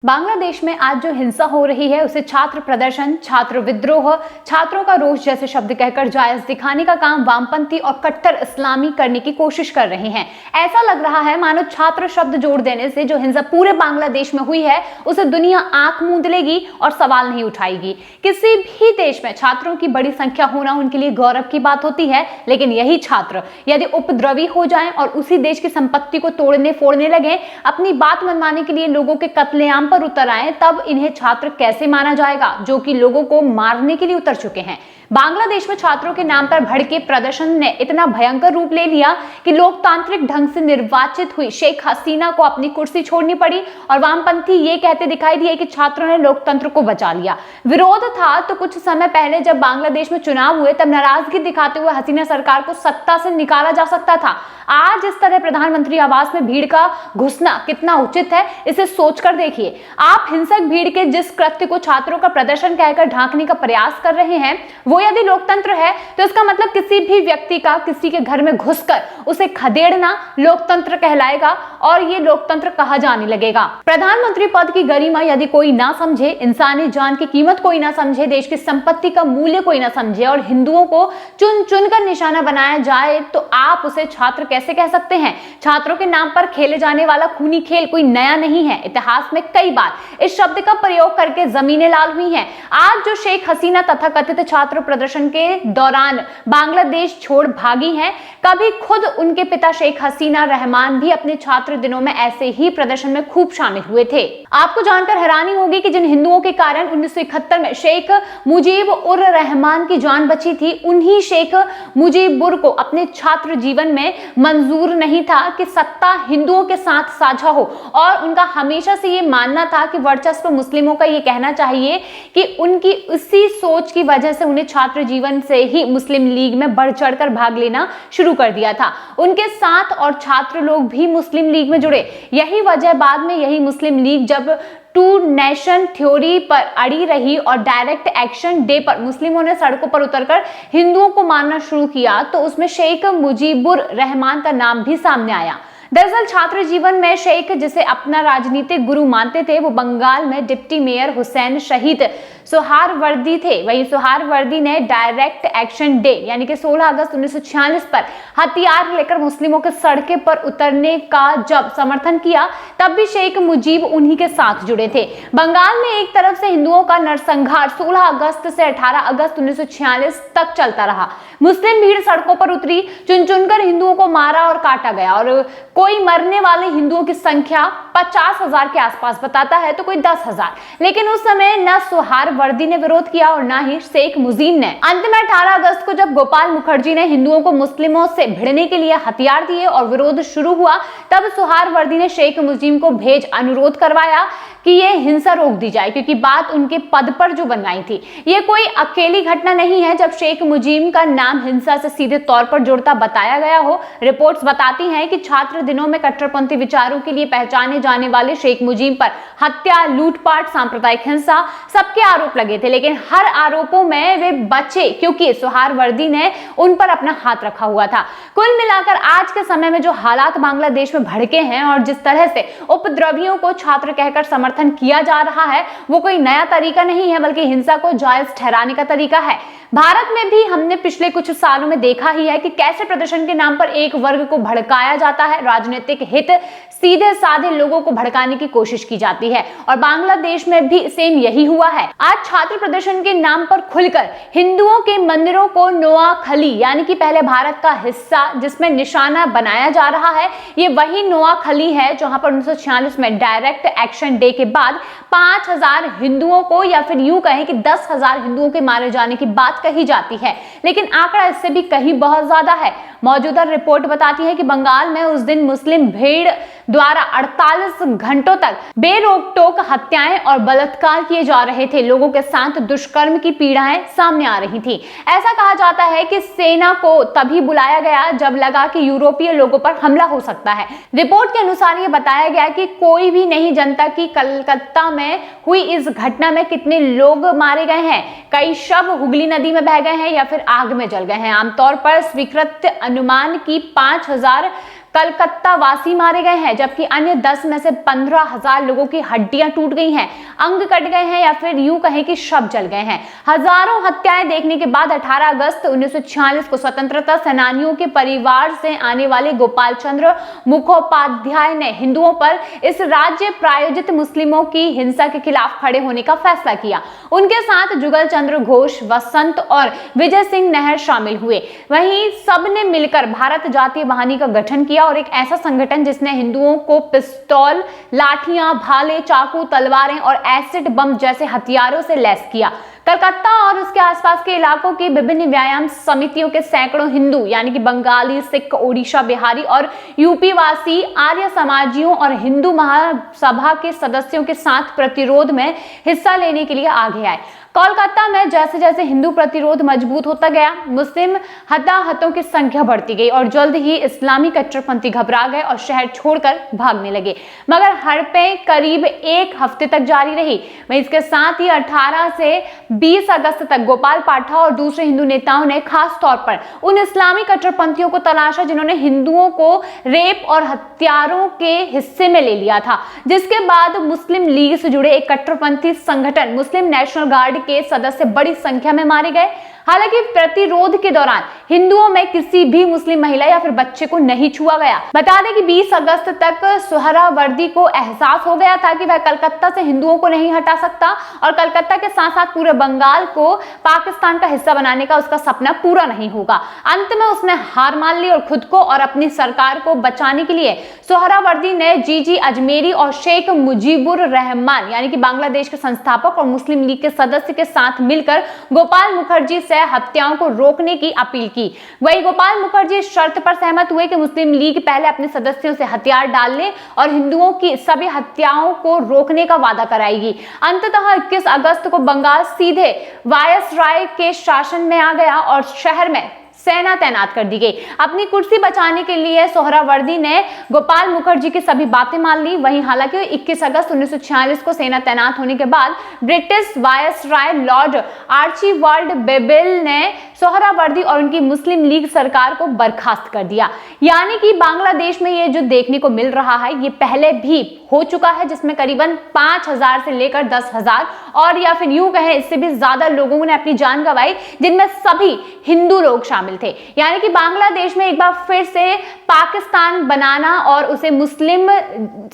बांग्लादेश में आज जो हिंसा हो रही है उसे छात्र प्रदर्शन, छात्र विद्रोह, छात्रों का रोष जैसे शब्द कहकर जायज दिखाने का काम वामपंथी और कट्टर इस्लामी करने की कोशिश कर रहे हैं। ऐसा लग रहा है मानो छात्र शब्द जोड़ देने से जो हिंसा पूरे बांग्लादेश में हुई है उसे दुनिया आंख मूंद लेगी और सवाल नहीं उठाएगी। किसी भी देश में छात्रों की बड़ी संख्या होना उनके लिए गौरव की बात होती है, लेकिन यही छात्र यदि उपद्रवी हो जाएं और उसी देश की संपत्ति को तोड़ने फोड़ने लगे, अपनी बात मनवाने के लिए लोगों के कत्लेआम पर उतर आए, तब इन्हें छात्र कैसे माना जाएगा जो कि लोगों को मारने के लिए उतर चुके हैं। बांग्लादेश में छात्रों के नाम पर भड़के प्रदर्शन ने इतना भयंकर रूप ले लिया कि लोकतांत्रिक ढंग से निर्वाचित हुई शेख हसीना को अपनी कुर्सी छोड़नी पड़ी और वामपंथी ये कहते दिखाई दिए कि छात्रों ने लोकतंत्र को बचा लिया। विरोध था तो कुछ समय पहले जब बांग्लादेश में चुनाव हुए तब नाराजगी दिखाते हुए हसीना सरकार को सत्ता से निकाला जा सकता था। आज इस तरह प्रधानमंत्री आवास में भीड़ का घुसना कितना उचित है, इसे सोचकर देखिए। आप हिंसक भीड़ के जिस कृत्य को छात्रों का प्रदर्शन कहकर ढांकने का प्रयास कर रहे हैं वो यदि लोकतंत्र है तो इसका मतलब किसी भी व्यक्ति का किसी के घर में घुसकर उसे खदेड़ना लोकतंत्र कहलाएगा और ये लोकतंत्र कहा जाने लगेगा। प्रधानमंत्री पद की गरिमा यदि कोई ना समझे, इंसानी जान की कीमत कोई ना समझे, देश की संपत्ति का मूल्य कोई ना समझे और हिंदुओं को चुन चुनकर निशाना बनाया जाए तो आप उसे छात्र कैसे कह सकते हैं? छात्रों के नाम पर खेले जाने वाला खूनी खेल कोई नया नहीं है। इतिहास में कई बार इस शब्द का प्रयोग करके जमीनें लाल हुई हैं। आज जो शेख हसीना तथाकथित छात्र प्रदर्शन के दौरान बांग्लादेश छोड़ भागी हैं, कभी खुद उनके पिता शेख हसीना रहमान भी अपने छात्र दिनों में ऐसे ही प्रदर्शन में खूब शामिल हुए थे। आपको जानकर हैरानी होगी कि जिन हिंदुओं के कारण 1971 में शेख मुजीब उर रहमान की जान बची थी, उन्हीं शेख मुजीबुर को अपने छात्र जीवन में मंजूर नहीं था कि सत्ता हिंदुओं के साथ साझा हो और उनका हमेशा से ये मानना था कि वर्चस्व मुस्लिमों का ये कहना चाहिए कि उनकी उसी सोच की वजह से उन्हें छात्र जीवन से ही मुस्लिम लीग में बढ़ चढ़कर भाग लेना शुरू कर दिया था। उनके साथ और छात्र लोग भी मुस्लिम लीग में जुड़े। यही वजह बाद में यही मुस्लिम लीग जब टू नेशन थ्योरी पर अड़ी रही और डायरेक्ट एक्शन डे पर मुस्लिमों ने सड़कों पर उतरकर हिंदुओं को मारना शुरू किया तो उसमें शेख मुजीबुर रहमान का नाम भी सामने आया। दरअसल छात्र जीवन में शेख जिसे अपना राजनीतिक गुरु मानते थे वो बंगाल में डिप्टी मेयर हुसैन शहीद सोहरावर्दी थे। वहीं सोहरावर्दी ने डायरेक्ट एक्शन डे यानी कि 16 अगस्त 1946 पर हथियार लेकर मुस्लिमों के सड़के पर उतरने का जब समर्थन किया तब भी शेख मुजीब उन्हीं के साथ जुड़े थे। बंगाल में एक तरफ से हिंदुओं का नरसंहार 16 अगस्त से 18 अगस्त 1946 तक चलता रहा। मुस्लिम भीड़ सड़कों पर उतरी, चुन चुनकर हिंदुओं को मारा और काटा गया और कोई मरने वाले हिंदुओं की संख्या 50,000 के आसपास बताता है तो कोई 10,000। लेकिन उस समय न सोहरावर्दी ने विरोध किया और न ही शेख मुजीब ने। अंत में 18 अगस्त को जब गोपाल मुखर्जी ने हिंदुओं को मुस्लिमों से भिड़ने के लिए हथियार दिए और विरोध शुरू हुआ तब सोहरावर्दी ने शेख मुजीब को भेज अनुरोध करवाया कि ये हिंसा रोक दी जाए, क्योंकि बात उनके पद पर जो बनवाई थी। ये कोई अकेली घटना नहीं है जब शेख मुजीब का नाम हिंसा से सीधे तौर पर जुड़ता बताया गया हो। रिपोर्ट्स बताती हैं कि छात्र दिनों में कट्टरपंथी विचारों के लिए पहचाने जाने वाले शेख मुजीब पर हत्या, लूटपाट, सांप्रदायिक हिंसा सबके आरोप लगे थे, लेकिन हर आरोपों में वे बचे क्योंकि सोहरावर्दी ने उन पर अपना हाथ रखा हुआ था। कुल मिलाकर आज के समय में जो हालात बांग्लादेश में भड़के हैं और जिस तरह से उपद्रवियों को छात्र कहकर समर्थन किया जा रहा है वो कोई नया तरीका नहीं है, बल्कि हिंसा को जायज ठहराने का तरीका है। भारत में भी हमने पिछले कुछ सालों में देखा ही है कि कैसे प्रदर्शन के नाम पर एक वर्ग को भड़काया जाता है, राजनीतिक हित सीधे साधे लोगों को भड़काने की कोशिश की जाती है और बांग्लादेश में भी सेम यही हुआ है। आज छात्र प्रदर्शन के नाम पर खुलकर हिंदुओं के मंदिरों को नोआखली यानी कि पहले भारत का हिस्सा जिसमें निशाना बनाया जा रहा है, ये वही नोआखली है जहां पर 1946 में डायरेक्ट एक्शन डे के बाद 5,000 हिंदुओं को या फिर यूं कहें कि 10,000 हिंदुओं के मारे जाने की बात कही जाती है, लेकिन आंकड़ा इससे भी कहीं बहुत ज्यादा है। मौजूदा रिपोर्ट बताती है कि बंगाल में उस दिन मुस्लिम भीड़ द्वारा 48 घंटों तक बेरोक टोक हत्याएं और बलात्कार किए जा रहे थे। लोगों के साथ दुष्कर्म की पीड़ाएं सामने आ रही थी। ऐसा कहा जाता है कि सेना को तभी बुलाया गया जब लगा कि यूरोपीय लोगों पर हमला हो सकता है। रिपोर्ट के अनुसार यह बताया गया कि कोई भी नहीं जानता कि कलकत्ता में हुई इस घटना में कितने लोग मारे गए हैं। कई शव हुगली नदी में बह गए हैं या फिर आग में जल गए हैं। आमतौर पर स्वीकृत अनुमान की 5,000 कलकत्ता वासी मारे गए हैं, जबकि अन्य 10 में से 15,000 लोगों की हड्डियां टूट गई हैं, अंग कट गए हैं या फिर यूं कहें कि शव जल गए हैं। हजारों हत्याएं देखने के बाद 18 अगस्त 1946 को स्वतंत्रता सेनानियों के परिवार से आने वाले गोपाल चंद्र मुखोपाध्याय ने हिंदुओं पर इस राज्य प्रायोजित मुस्लिमों की हिंसा के खिलाफ खड़े होने का फैसला किया। उनके साथ जुगल चंद्र घोष, वसंत और विजय सिंह नहर शामिल हुए। वहीं सबने मिलकर भारत जातीय वाहिनी का गठन किया और एक ऐसा संगठन जिसने हिंदुओं को पिस्तौल, लाठियां, भाले, चाकू, तलवारें और एसिड बम जैसे हथियारों से लैस किया। कलकत्ता और उसके आसपास के इलाकों की विभिन्न व्यायाम समितियों के सैकड़ों हिंदू यानी कि बंगाली, सिख, ओडिशा, बिहारी और यूपी वासी आर्य समाजियों और हिंदू महासभा के सदस्यों के साथ प्रतिरोध में हिस्सा लेने के लिए आगे आए। कोलकाता में जैसे जैसे हिंदू प्रतिरोध मजबूत होता गया, मुस्लिम हताहतों की संख्या बढ़ती गई और जल्द ही इस्लामी कट्टरपंथी घबरा गए और शहर छोड़कर भागने लगे। मगर हड़पें करीब एक हफ्ते तक जारी रही। वहीं इसके साथ ही 18 से 20 अगस्त तक गोपाल पाठा और दूसरे हिंदू नेताओं ने खास तौर पर उन इस्लामी कट्टरपंथियों को तलाशा जिन्होंने हिंदुओं को रेप और हत्यारों के हिस्से में ले लिया था, जिसके बाद मुस्लिम लीग से जुड़े एक कट्टरपंथी संगठन मुस्लिम नेशनल गार्ड के सदस्य बड़ी संख्या में मारे गए। हालांकि प्रतिरोध के दौरान हिंदुओं में किसी भी मुस्लिम महिला या फिर बच्चे को नहीं छुआ गया। बता दें कि 20 अगस्त तक सोहरावर्दी को एहसास हो गया था कि वह कलकत्ता से हिंदुओं को नहीं हटा सकता और कलकत्ता के साथ साथ पूरे बंगाल को पाकिस्तान का हिस्सा बनाने का उसका सपना पूरा नहीं होगा। अंत में उसने हार मान ली और खुद को और अपनी सरकार को बचाने के लिए सोहरावर्दी ने जीजी अजमेरी और शेख मुजीबुर रहमान यानी कि बांग्लादेश के संस्थापक और मुस्लिम लीग के सदस्य के साथ मिलकर गोपाल मुखर्जी से हत्याओं को रोकने की अपील की। वही गोपाल मुखर्जी इस शर्त पर सहमत हुए कि मुस्लिम लीग पहले अपने सदस्यों से हथियार डाल ले और हिंदुओं की सभी हत्याओं को रोकने का वादा कराएगी। अंततः 21 अगस्त को बंगाल सीधे वायसराय के शासन में आ गया और शहर में सेना तैनात कर दी गई। अपनी कुर्सी बचाने के लिए सोहरावर्दी ने गोपाल मुखर्जी की सभी बातें मान ली। वहीं हालांकि 21 अगस्त 1946 को सेना तैनात होने के बाद British viceroy Lord Archibald Wavell ने सोहरावर्दी और उनकी मुस्लिम लीग सरकार को बर्खास्त कर दिया। यानी कि बांग्लादेश में ये जो देखने को मिल रहा है ये पहले भी हो चुका है, जिसमें करीबन 5,000 से लेकर 10,000 और या फिर यूं कहें इससे भी ज्यादा लोगों ने अपनी जान गंवाई, जिनमें सभी हिंदू लोग शामिल थे। यानी कि बांग्लादेश में एक बार फिर से पाकिस्तान बनाना और उसे मुस्लिम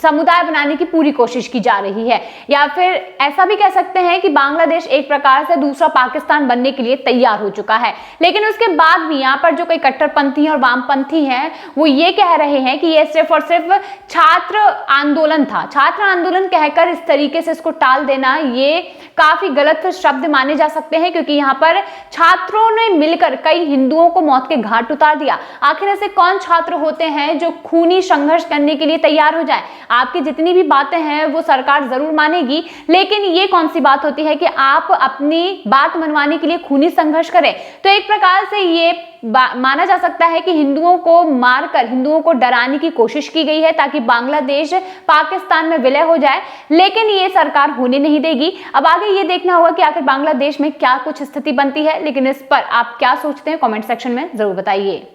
समुदाय बनाने की पूरी कोशिश की जा रही है, या फिर ऐसा भी कह सकते हैं कि बांग्लादेश एक प्रकार से दूसरा पाकिस्तान बनने के लिए तैयार हो चुका है। लेकिन उसके बाद भी यहाँ पर जो कई कट्टरपंथी और वामपंथी हैं वो ये कह रहे हैं कि ये सिर्फ और सिर्फ छात्र आंदोलन था। छात्र आंदोलन कहकर इस तरीके से इसको टाल देना ये काफी गलत शब्द माने जा सकते हैं, क्योंकि यहाँ पर छात्रों ने मिलकर कई हिंदुओं को मौत के घाट उतार दिया। आखिर ऐसे कौन छात्र होते हैं जो खूनी संघर्ष करने के लिए तैयार हो जाए? आपकी जितनी भी बातें हैं वो सरकार जरूर मानेगी, लेकिन ये कौन सी बात होती है कि आप अपनी बात मनवाने के लिए खूनी संघर्ष करें? तो एक प्रकार से ये माना जा सकता है कि हिंदुओं को मारकर हिंदुओं को डराने की कोशिश की गई है ताकि बांग्लादेश पाकिस्तान में विलय हो जाए, लेकिन ये सरकार होने नहीं देगी। अब आगे ये देखना होगा कि आखिर बांग्लादेश में क्या कुछ स्थिति बनती है। लेकिन इस पर आप क्या सोचते हैं कमेंट सेक्शन में जरूर बताइए।